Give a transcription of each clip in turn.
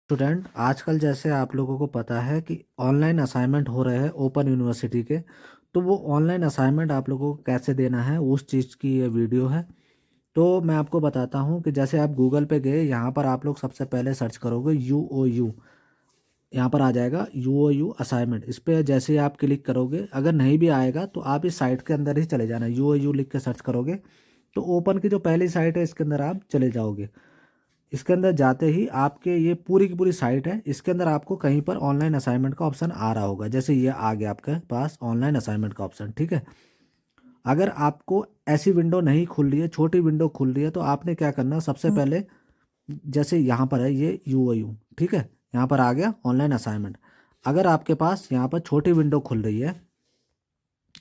Student आजकल जैसे आप लोगों को पता है कि ऑनलाइन असाइनमेंट हो रहे हैं ओपन यूनिवर्सिटी के। तो वो ऑनलाइन असाइनमेंट आप लोगों को कैसे देना है उस चीज़ की ये वीडियो है। तो मैं आपको बताता हूँ कि जैसे आप गूगल पे गए, यहाँ पर आप लोग सबसे पहले सर्च करोगे UOU। यहाँ पर आ जाएगा UOU असाइनमेंट। इस पर जैसे ही आप क्लिक करोगे, अगर नहीं भी आएगा तो आप इस साइट के अंदर ही चले जाना। UOU लिख के सर्च करोगे तो ओपन की जो पहली साइट है इसके अंदर आप चले जाओगे। इसके अंदर जाते ही आपके ये पूरी की पूरी साइट है, इसके अंदर आपको कहीं पर ऑनलाइन असाइनमेंट का ऑप्शन आ रहा होगा। जैसे ये आ गया आपके पास ऑनलाइन असाइनमेंट का ऑप्शन, ठीक है। अगर आपको ऐसी विंडो नहीं खुल रही है, छोटी विंडो खुल रही है, तो आपने क्या करना, सबसे पहले जैसे यहाँ पर है ये UOU, ठीक है, यहाँ पर आ गया ऑनलाइन असाइनमेंट। अगर आपके पास यहाँ पर छोटी विंडो खुल रही है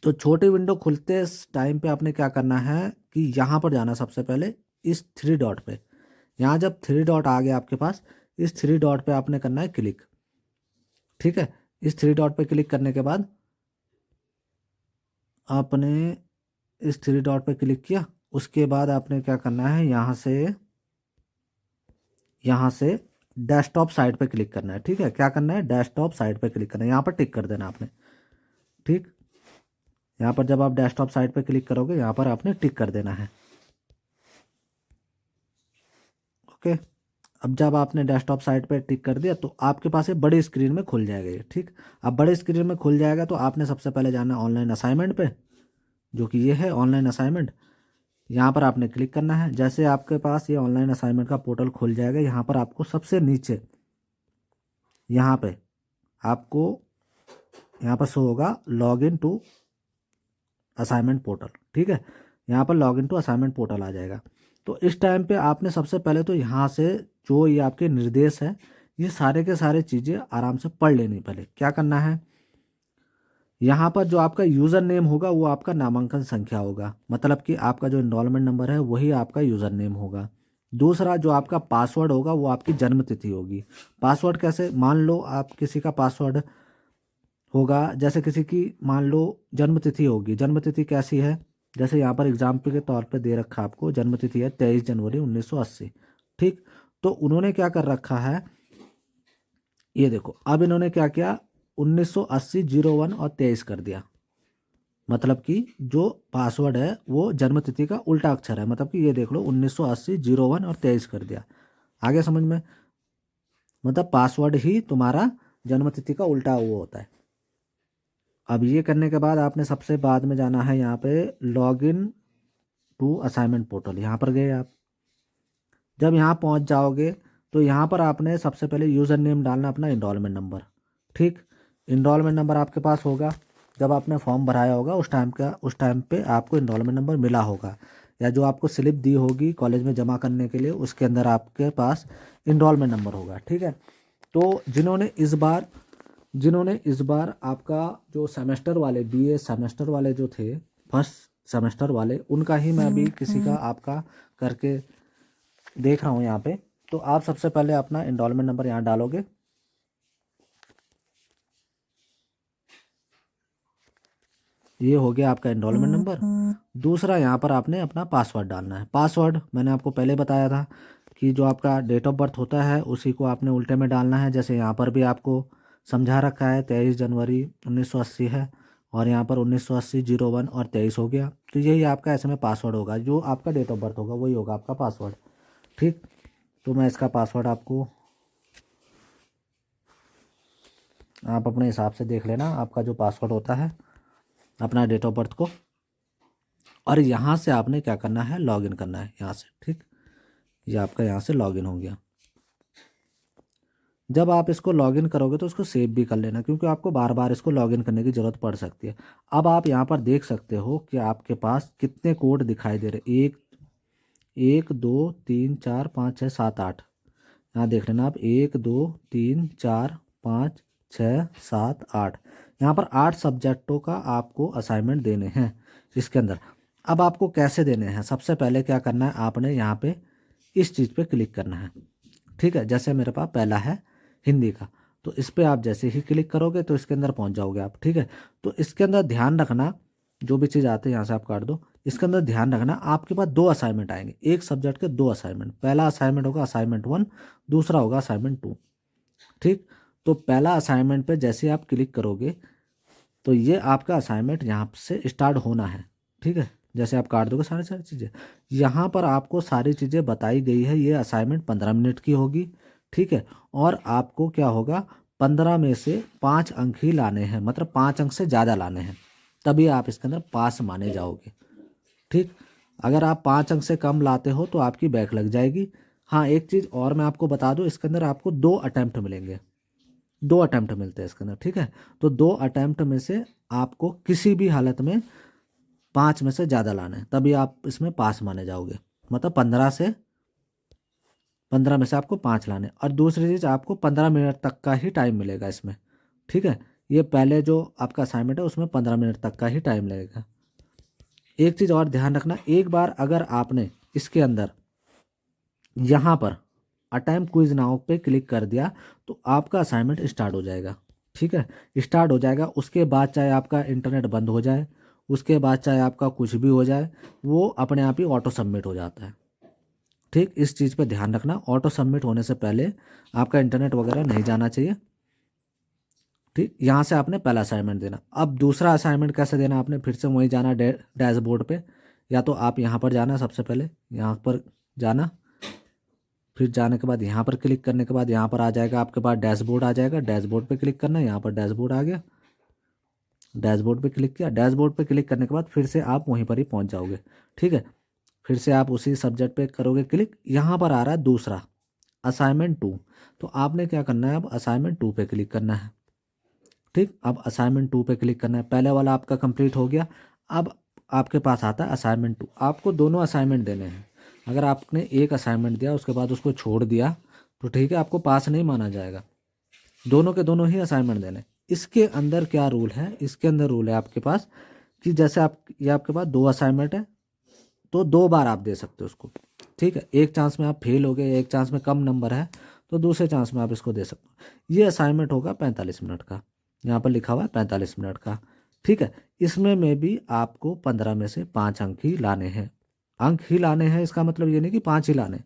तो छोटी विंडो खुलते टाइम पे आपने क्या करना है कि यहाँ पर जाना सबसे पहले इस थ्री डॉट पे। यहाँ जब थ्री डॉट आ गया आपके पास, इस थ्री डॉट पे आपने करना है क्लिक, ठीक है। इस थ्री डॉट पे क्लिक करने के बाद आपने इस थ्री डॉट पे क्लिक किया। उसके बाद आपने क्या करना है, यहाँ से डेस्कटॉप साइट पे क्लिक करना है, ठीक है। क्या करना है, डेस्कटॉप साइट पे क्लिक करना है, यहाँ पर टिक कर देना आपने, ठीक। यहाँ पर जब आप डेस्कटॉप साइट पे क्लिक करोगे, यहाँ पर आपने टिक कर देना है, ओके। अब जब आपने डेस्कटॉप साइट पे टिक कर दिया तो आपके पास ये बड़ी स्क्रीन में खुल जाएगा ये, ठीक। अब बड़ी स्क्रीन में खुल जाएगा तो आपने सबसे पहले जाना है ऑनलाइन असाइनमेंट पे, जो कि ये है ऑनलाइन असाइनमेंट। यहाँ पर आपने क्लिक करना है। जैसे आपके पास ये ऑनलाइन असाइनमेंट का पोर्टल खुल जाएगा, यहाँ पर आपको सबसे नीचे यहाँ पे आपको यहाँ पर शो होगा log in to assignment portal, ठीक है। यहाँ पर log in to assignment portal आ जाएगा। तो इस टाइम पे आपने सबसे पहले तो यहाँ से जो ये आपके निर्देश है, ये सारे के सारे चीज़ें आराम से पढ़ लेनी। पहले क्या करना है, यहाँ पर जो आपका यूज़र नेम होगा वो आपका नामांकन संख्या होगा, मतलब कि आपका जो इनरोलमेंट नंबर है वही आपका यूज़र नेम होगा। दूसरा जो आपका पासवर्ड होगा वो आपकी जन्म तिथि होगी। पासवर्ड कैसे, मान लो आप किसी का पासवर्ड होगा, जैसे किसी की मान लो जन्म तिथि होगी। जन्म तिथि कैसी है, जैसे यहाँ पर एग्जाम्पल के तौर पे दे रखा है आपको, जन्म तिथि है 23 जनवरी 1980, ठीक। तो उन्होंने क्या कर रखा है, ये देखो, अब इन्होंने क्या किया, 1980 01 और 23 कर दिया। मतलब कि जो पासवर्ड है वो जन्म तिथि का उल्टा अक्षर है, मतलब कि ये देख लो 1980 01 और 23 कर दिया। आगे समझ में, मतलब पासवर्ड ही तुम्हारा जन्म तिथि का उल्टा वो होता है। अब ये करने के बाद आपने सबसे बाद में जाना है यहाँ पे log in to assignment portal. यहाँ पर गए आप, जब यहाँ पहुँच जाओगे तो यहाँ पर आपने सबसे पहले यूज़र नेम डालना अपना इनरोलमेंट नंबर, ठीक। इनरोलमेंट नंबर आपके पास होगा, जब आपने फॉर्म भराया होगा उस टाइम पे आपको इनरोलमेंट नंबर मिला होगा, या जो आपको स्लिप दी होगी कॉलेज में जमा करने के लिए उसके अंदर आपके पास इनरोलमेंट नंबर होगा, ठीक है। तो जिन्होंने इस बार आपका जो सेमेस्टर वाले BA सेमेस्टर वाले जो थे, फर्स्ट सेमेस्टर वाले, उनका ही मैं अभी किसी का आपका करके देख रहा हूँ यहाँ पे। तो आप सबसे पहले अपना इनरोलमेंट नंबर यहाँ डालोगे, ये हो गया आपका इनरोलमेंट नंबर। दूसरा यहाँ पर आपने अपना पासवर्ड डालना है। पासवर्ड मैंने आपको पहले बताया था कि जो आपका डेट ऑफ बर्थ होता है उसी को आपने उल्टे में डालना है। जैसे यहाँ पर भी आपको समझा रखा है 23 जनवरी 1980 है, और यहाँ पर 1980 01 और 23 हो गया। तो यही आपका ऐसे में पासवर्ड होगा, जो आपका डेट ऑफ बर्थ होगा वही होगा आपका पासवर्ड, ठीक। तो मैं इसका पासवर्ड आपको, आप अपने हिसाब से देख लेना आपका जो पासवर्ड होता है अपना डेट ऑफ बर्थ को। और यहाँ से आपने क्या करना है, लॉगिन करना है यहाँ से, ठीक। ये आपका यहाँ से लॉगिन हो गया। जब आप इसको लॉगिन करोगे तो उसको सेव भी कर लेना, क्योंकि आपको बार बार इसको लॉगिन करने की ज़रूरत पड़ सकती है। अब आप यहाँ पर देख सकते हो कि आपके पास कितने कोड दिखाई दे रहे, एक एक दो तीन चार पाँच छः सात आठ। यहाँ देख लेना आप, 1 2 3 4 5 6 7 8। यहाँ पर 8 सब्जेक्टों का आपको असाइनमेंट देने हैं इसके अंदर। अब आपको कैसे देने हैं, सबसे पहले क्या करना है, आपने यहाँ पे इस चीज़ पे क्लिक करना है, ठीक है। जैसे मेरे पास पहला है हिंदी का, तो इस पर आप जैसे ही क्लिक करोगे तो इसके अंदर पहुँच जाओगे आप, ठीक है। तो इसके अंदर ध्यान रखना, जो भी चीज़ आते हैं यहाँ से आप काट दो। इसके अंदर ध्यान रखना आपके पास 2 असाइनमेंट आएंगे, एक सब्जेक्ट के 2 असाइनमेंट। पहला असाइनमेंट होगा असाइनमेंट 1, दूसरा होगा असाइनमेंट 2। ठीक, तो पहला असाइनमेंट पे जैसे आप क्लिक करोगे तो ये आपका असाइनमेंट यहाँ से स्टार्ट होना है। ठीक है, जैसे आप काट दोगे सारी सारी चीज़ें, यहाँ पर आपको सारी चीज़ें बताई गई है। ये असाइनमेंट 15 मिनट की होगी। ठीक है, और आपको क्या होगा, 15 में से 5 अंक ही लाने हैं, मतलब 5 अंक से ज़्यादा लाने हैं, तभी आप इसके अंदर पास माने जाओगे। ठीक, अगर आप 5 अंक से कम लाते हो तो आपकी बैक लग जाएगी। हाँ, एक चीज़ और मैं आपको बता दूँ, इसके अंदर आपको 2 अटैम्प्ट मिलेंगे, 2 अटैम्प्ट मिलते हैं इसके अंदर। ठीक है, तो 2 अटैम्प्ट में से आपको किसी भी हालत में 5 में से ज़्यादा लाना है, तभी आप इसमें पास माने जाओगे। मतलब 15 में से आपको 5 लाने। और दूसरी चीज़, आपको 15 मिनट तक का ही टाइम मिलेगा इसमें। ठीक है, ये पहले जो आपका असाइनमेंट है उसमें 15 मिनट तक का ही टाइम लगेगा। एक चीज़ और ध्यान रखना, एक बार अगर आपने इसके अंदर यहाँ पर अटेम्प्ट क्विज नाउ पे क्लिक कर दिया तो आपका असाइनमेंट स्टार्ट हो जाएगा। ठीक है, स्टार्ट हो जाएगा। उसके बाद चाहे आपका इंटरनेट बंद हो जाए, उसके बाद चाहे आपका कुछ भी हो जाए, वो अपने आप ही ऑटो सबमिट हो जाता है। ठीक, इस चीज़ पे ध्यान रखना, ऑटो सबमिट होने से पहले आपका इंटरनेट वगैरह नहीं जाना चाहिए। ठीक, यहाँ से आपने पहला असाइनमेंट देना। अब दूसरा असाइनमेंट कैसे देना, आपने फिर से वहीं जाना डैशबोर्ड पे, या तो आप यहाँ पर जाना, सबसे पहले यहाँ पर जाना, फिर जाने के बाद यहाँ पर क्लिक करने के बाद यहाँ पर आ जाएगा आपके पास डैशबोर्ड आ जाएगा, डैशबोर्ड पे क्लिक करना है। यहाँ पर डैशबोर्ड आ गया, डैशबोर्ड पे क्लिक किया। डैशबोर्ड पे क्लिक करने के बाद फिर से आप वहीं पर ही पहुँच जाओगे। ठीक है, फिर से आप उसी सब्जेक्ट पे करोगे क्लिक। यहाँ पर आ रहा है दूसरा असाइनमेंट 2, तो आपने क्या करना है, अब असाइनमेंट 2 पे क्लिक करना है। ठीक, अब असाइनमेंट 2 पे क्लिक करना है। पहले वाला आपका कंप्लीट हो गया, अब आपके पास आता है असाइनमेंट 2। आपको दोनों असाइनमेंट देने हैं। अगर आपने एक असाइनमेंट दिया उसके बाद उसको छोड़ दिया तो ठीक है, आपको पास नहीं माना जाएगा। दोनों के दोनों ही असाइनमेंट देने। इसके अंदर क्या रूल है, इसके अंदर रूल है आपके पास कि जैसे आप, ये आपके पास 2 असाइनमेंट है तो 2 बार आप दे सकते हो उसको। ठीक है, एक चांस में आप फेल हो गए, एक चांस में कम नंबर है तो दूसरे चांस में आप इसको दे सकते हो। ये असाइनमेंट होगा 45 मिनट का, यहाँ पर लिखा हुआ है 45 मिनट का। ठीक है, इसमें में भी आपको 15 में से 5 अंक ही लाने हैं। अंक ही लाने हैं, इसका मतलब ये नहीं कि 5 ही लाने,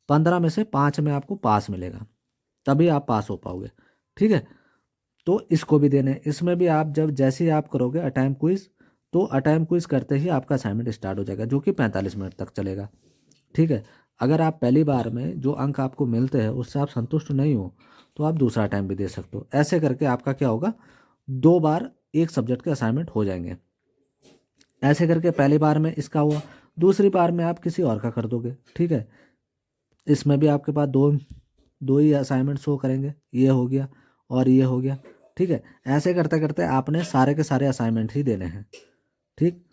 15 में से 5 में आपको पास मिलेगा, तभी आप पास हो पाओगे। ठीक है, तो इसको भी देने, इसमें भी आप जब जैसे ही आप करोगे अटैम्प्ट क्विज, तो अटैम्प्ट क्विज करते ही आपका असाइनमेंट स्टार्ट हो जाएगा, जो कि 45 मिनट तक चलेगा। ठीक है, अगर आप पहली बार में जो अंक आपको मिलते हैं उससे आप संतुष्ट नहीं हो तो आप दूसरा अटैम्प्ट भी दे सकते हो। ऐसे करके आपका क्या होगा, 2 बार एक सब्जेक्ट के असाइनमेंट हो जाएंगे। ऐसे करके पहली बार में इसका हुआ, दूसरी बार में आप किसी और का कर दोगे। ठीक है, इसमें भी आपके पास दो दो ही असाइनमेंट शो करेंगे, ये हो गया और ये हो गया। ठीक है, ऐसे करते करते आपने सारे के सारे असाइनमेंट ही देने हैं। ठीक,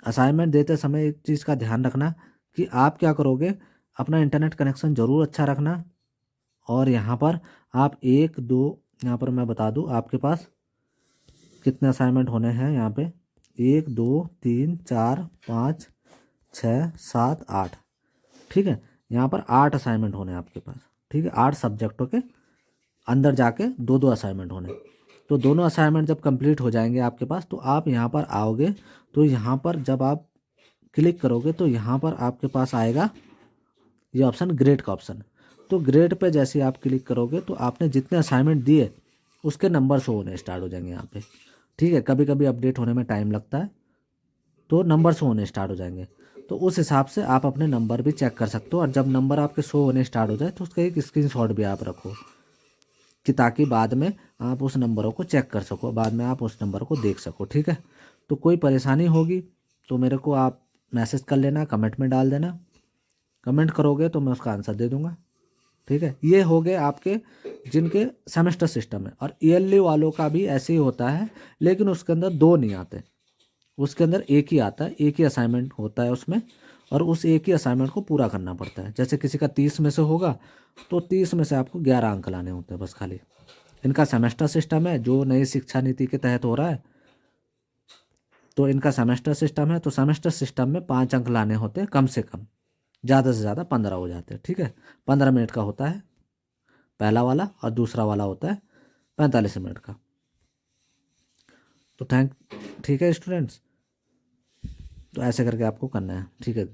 असाइनमेंट देते समय एक चीज़ का ध्यान रखना कि आप क्या करोगे, अपना इंटरनेट कनेक्शन ज़रूर अच्छा रखना। और यहाँ पर आप 1 2, यहाँ पर मैं बता दूँ आपके पास कितने असाइनमेंट होने हैं। यहाँ पे 1 2 3 4 5 6 7 8। ठीक है, यहाँ पर 8 असाइनमेंट होने हैं आपके पास। ठीक है, 8 सब्जेक्टों के अंदर जाके 2 2 असाइनमेंट होने। तो दोनों असाइनमेंट जब कंप्लीट हो जाएंगे आपके पास तो आप यहाँ पर आओगे, तो यहाँ पर जब आप क्लिक करोगे तो यहाँ पर आपके पास आएगा ये ऑप्शन, ग्रेड का ऑप्शन। तो ग्रेड पे जैसे आप क्लिक करोगे तो आपने जितने असाइनमेंट दिए उसके नंबर शो होने स्टार्ट हो जाएंगे यहाँ पे। ठीक है, कभी कभी अपडेट होने में टाइम लगता है तो नंबर शो होने स्टार्ट हो जाएंगे। तो उस हिसाब से आप अपने नंबर भी चेक कर सकते हो, और जब नंबर आपके शो होने स्टार्ट हो जाए तो उसका एक स्क्रीनशॉट भी आप रखो, कि ताकि बाद में आप उस नंबरों को चेक कर सको, बाद में आप उस नंबर को देख सको। ठीक है, तो कोई परेशानी होगी तो मेरे को आप मैसेज कर लेना, कमेंट में डाल देना। कमेंट करोगे तो मैं उसका आंसर दे दूंगा। ठीक है, ये हो गए आपके जिनके सेमेस्टर सिस्टम है। और ईयरली वालों का भी ऐसे ही होता है, लेकिन उसके अंदर 2 नहीं आते, उसके अंदर एक ही आता है, एक ही असाइनमेंट होता है उसमें, और उस एक ही असाइनमेंट को पूरा करना पड़ता है। जैसे किसी का 30 में से होगा तो 30 में से आपको 11 अंक लाने होते हैं बस खाली। इनका सेमेस्टर सिस्टम है जो नई शिक्षा नीति के तहत हो रहा है, तो इनका सेमेस्टर सिस्टम है, तो सेमेस्टर सिस्टम में 5 अंक लाने होते हैं कम से कम, ज़्यादा से ज़्यादा 15 हो जाते हैं। ठीक है, 15 मिनट का होता है पहला वाला, और दूसरा वाला होता है 45 मिनट का। तो ठीक है स्टूडेंट्स, तो ऐसे करके आपको करना है। ठीक है।